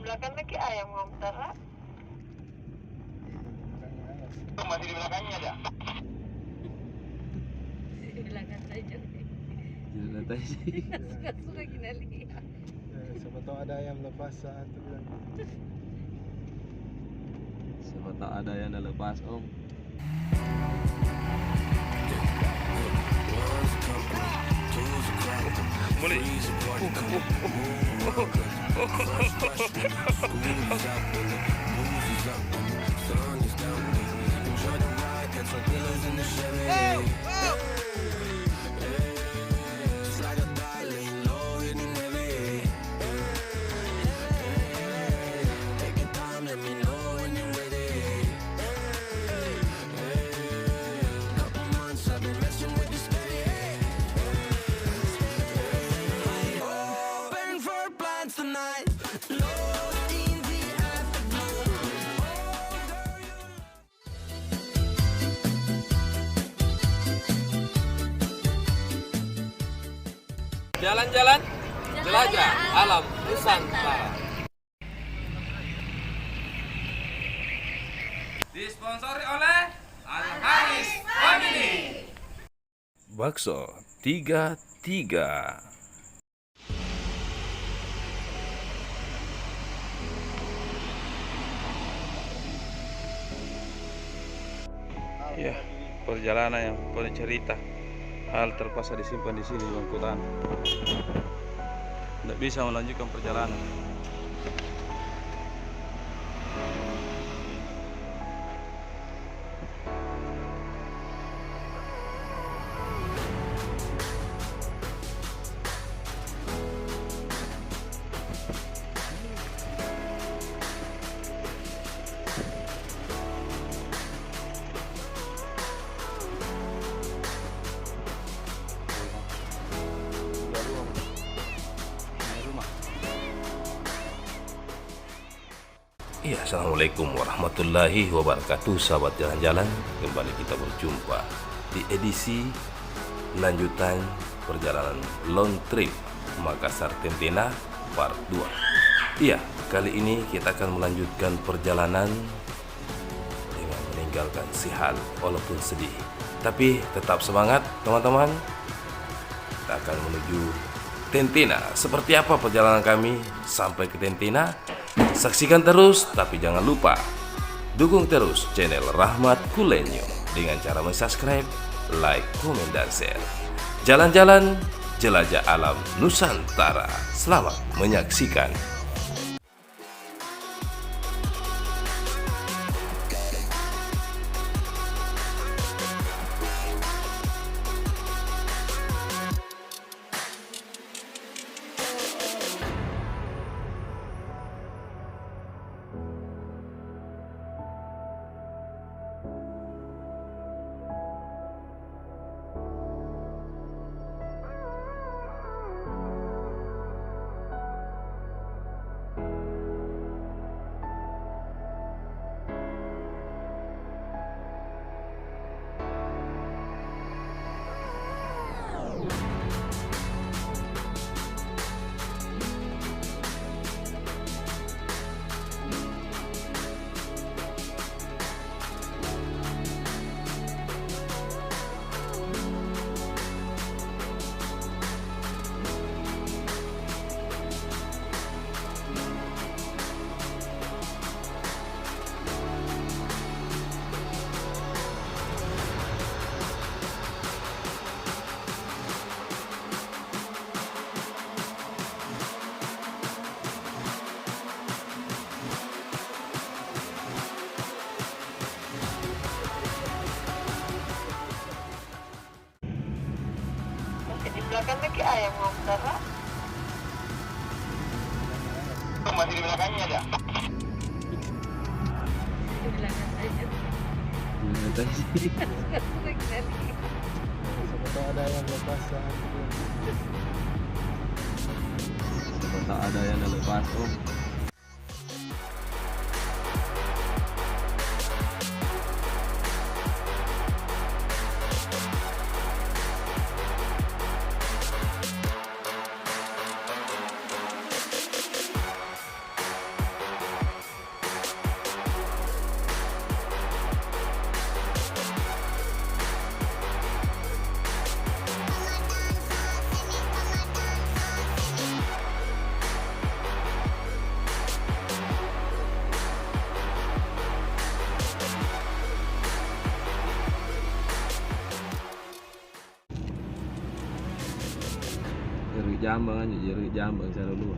belakang lagi ayam ngompter. Masih di belakangnya ada. Di belakang saja. Tidak tahu sih. Suka-suka kita lihat. Siapa tahu ada ayam lepas saat itu bilang. Siapa tahu ada yang dah lepas om. Boleh. Jalan-jalan, jelajah alam Nusantara. Disponsori oleh Al Haris Family. Bakso 33. Ya, perjalanan yang penuh cerita. Hal terpaksa disimpan di sini bangkutan. Tidak bisa melanjutkan perjalanan. Ya, assalamualaikum warahmatullahi wabarakatuh, sahabat jalan-jalan. Kembali kita berjumpa di edisi lanjutan perjalanan long trip Makassar Tentena part 2. Iya, kali ini kita akan melanjutkan perjalanan dengan meninggalkan si hal walaupun sedih. Tapi tetap semangat teman-teman. Kita akan menuju Tentena. Seperti apa perjalanan kami sampai ke Tentena? Saksikan terus, tapi jangan lupa dukung terus channel Rahmat Kulenyo dengan cara subscribe, like, komen, dan share. Jalan-jalan, jelajah alam Nusantara. Selamat menyaksikan. Di belakang lagi ayam ngompter. Masih di belakangnya ada. Di belakang saja. Tidak tahu sih. Suka-suka kita lihat. Siapa tahu ada ayam lepas saat itu bilang. Siapa tahu ada yang dah lepas om. Jambang aja, jadi Jambang saya dulu.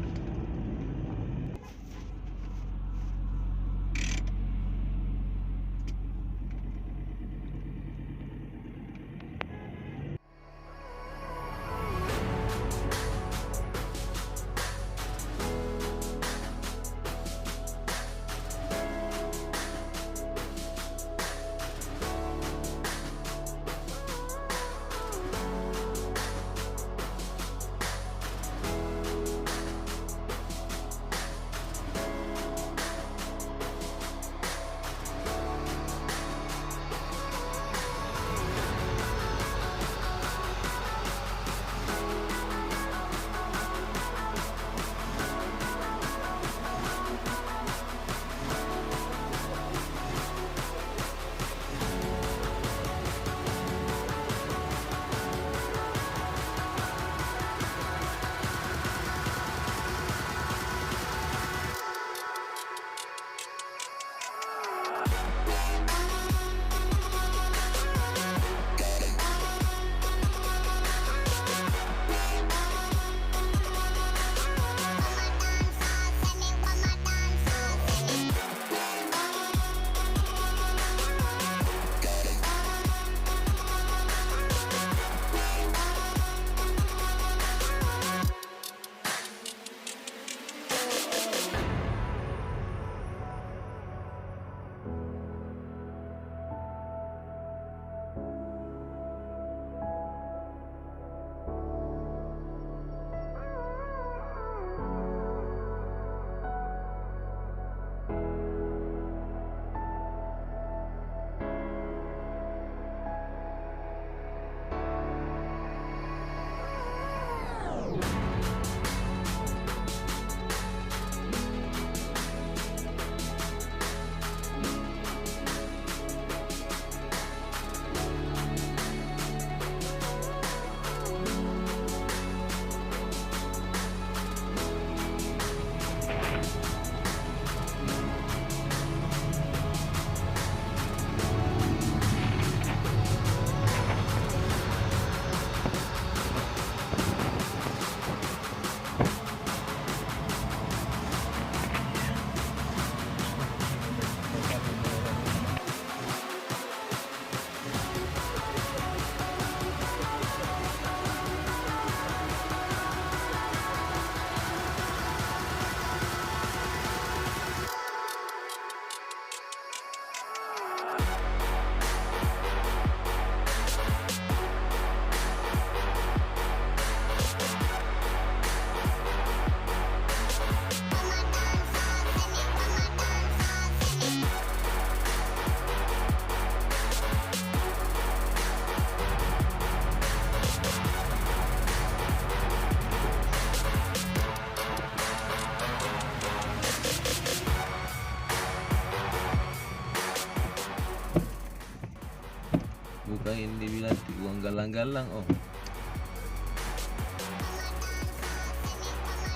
Bukan ini dibilang uang galang-galang, oh.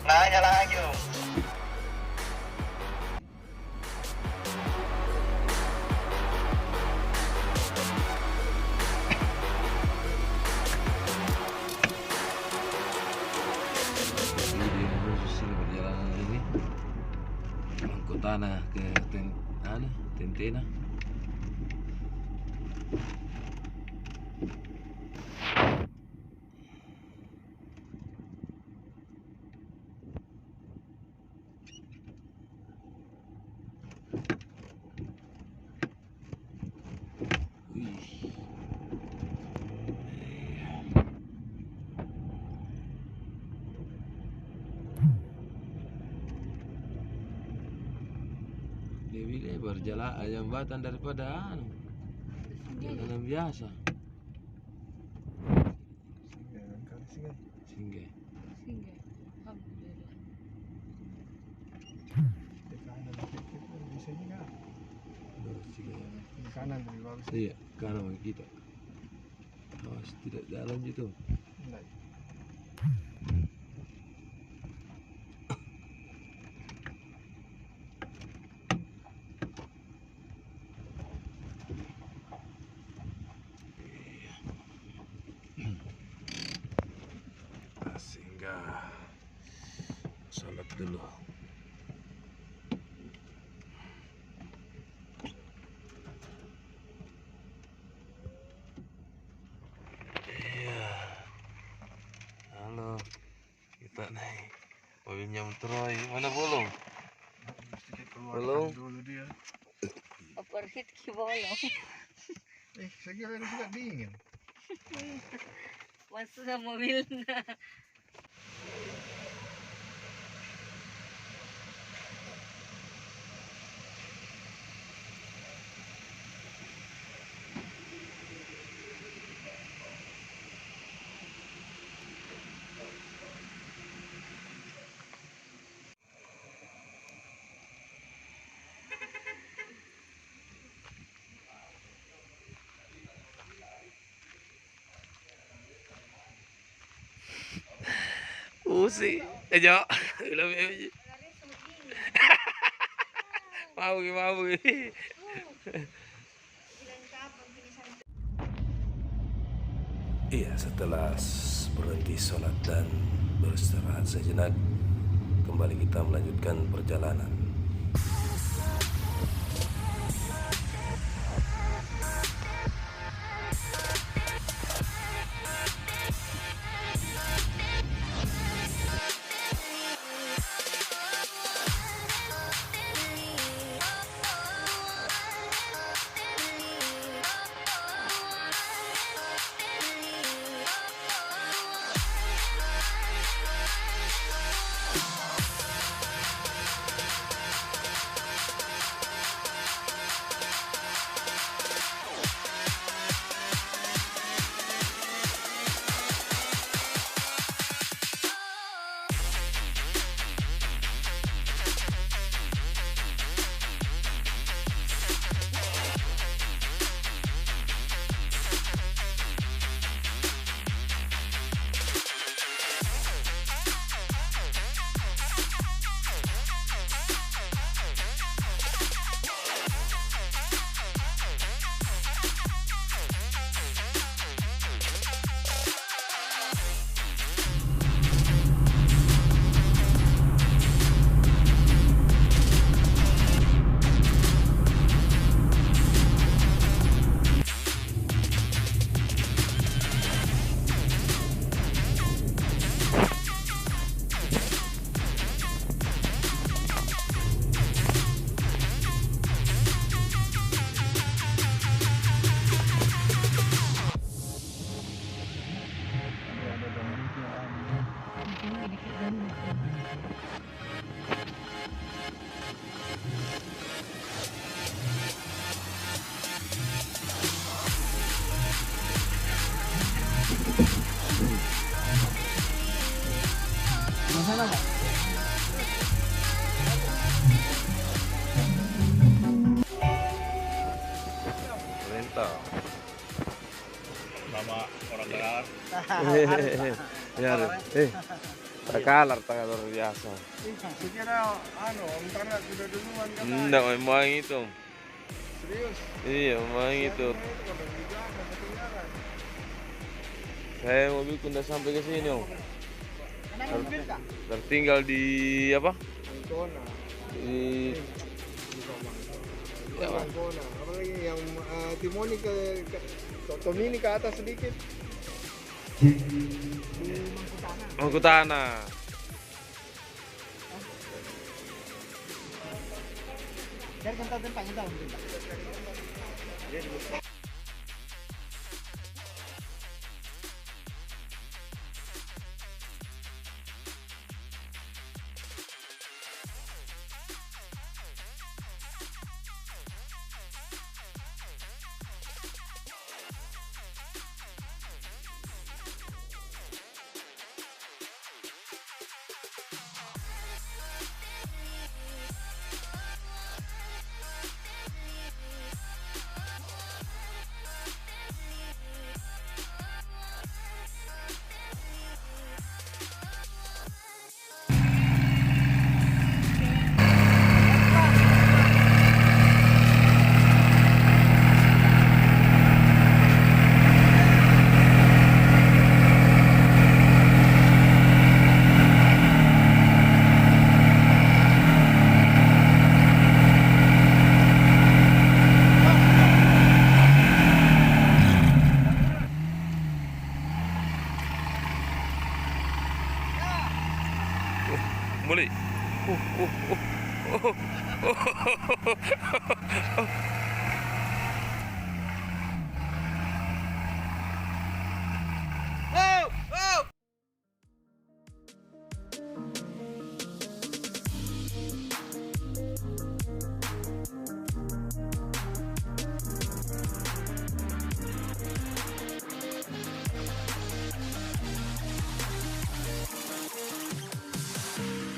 Nanya lagi dong. Jadi khusus perjalanan ini angkut tanah ke Tentena. Lebih lebar jembatan daripada jalanan biasa. Singgah. Singgah. Alhamdulillah. Di kanan dikit pun bisa juga. Di kanan lebih bagus. Iya, kanan kita. Awas tidak jalan gitu. Enggak. Singgah. dulu. Iya. Halo. Kita naik mobilnya Troy. Mana bolong? Sedikit keluar Belum. dulu dia. Overheat ki bolong. Saya kira dia suka dingin. Masuk na mobil na. Usi, Jo. Ulam aja. Mau. Iya, setelah berhenti sholat dan beristirahat sejenak, kembali kita melanjutkan perjalanan. Rental. Sama orang benar. Ya, terkalar luar biasa. Saya kira antara sudah duluan kan. Enggak memang itu. Serius. Iya, memang itu. Saya mobilku udah sampai ke sini, Om. Tertinggal di apa? Di ya, Pak. Apalagi yang Timoni ke Tomini ke atas sedikit. Mangkutana. Dari kantor tempatnya tahu.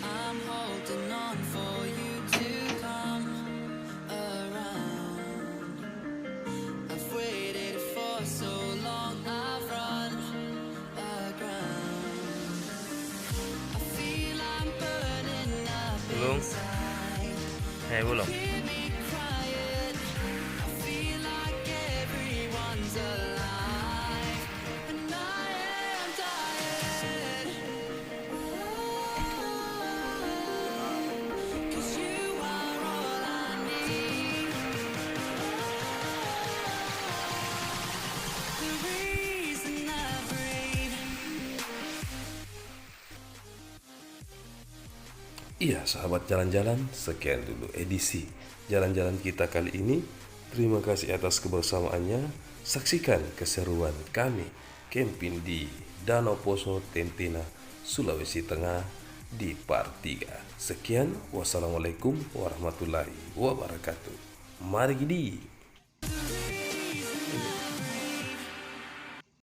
I'm holding on for you to come around. I've waited for so long, I've run aground. I feel I'm burning up Belum? inside. Belum. Hear me crying. I feel like everyone's alive, and I am dying. 'Cause you are all I need. The reason I breathe. Iya, sahabat jalan-jalan, sekian dulu edisi jalan-jalan kita kali ini. Terima kasih atas kebersamaannya. Saksikan keseruan kami camping di Danau Poso, Tentena, Sulawesi Tengah di part 3. Sekian, wassalamualaikum warahmatullahi wabarakatuh. Mari gidi.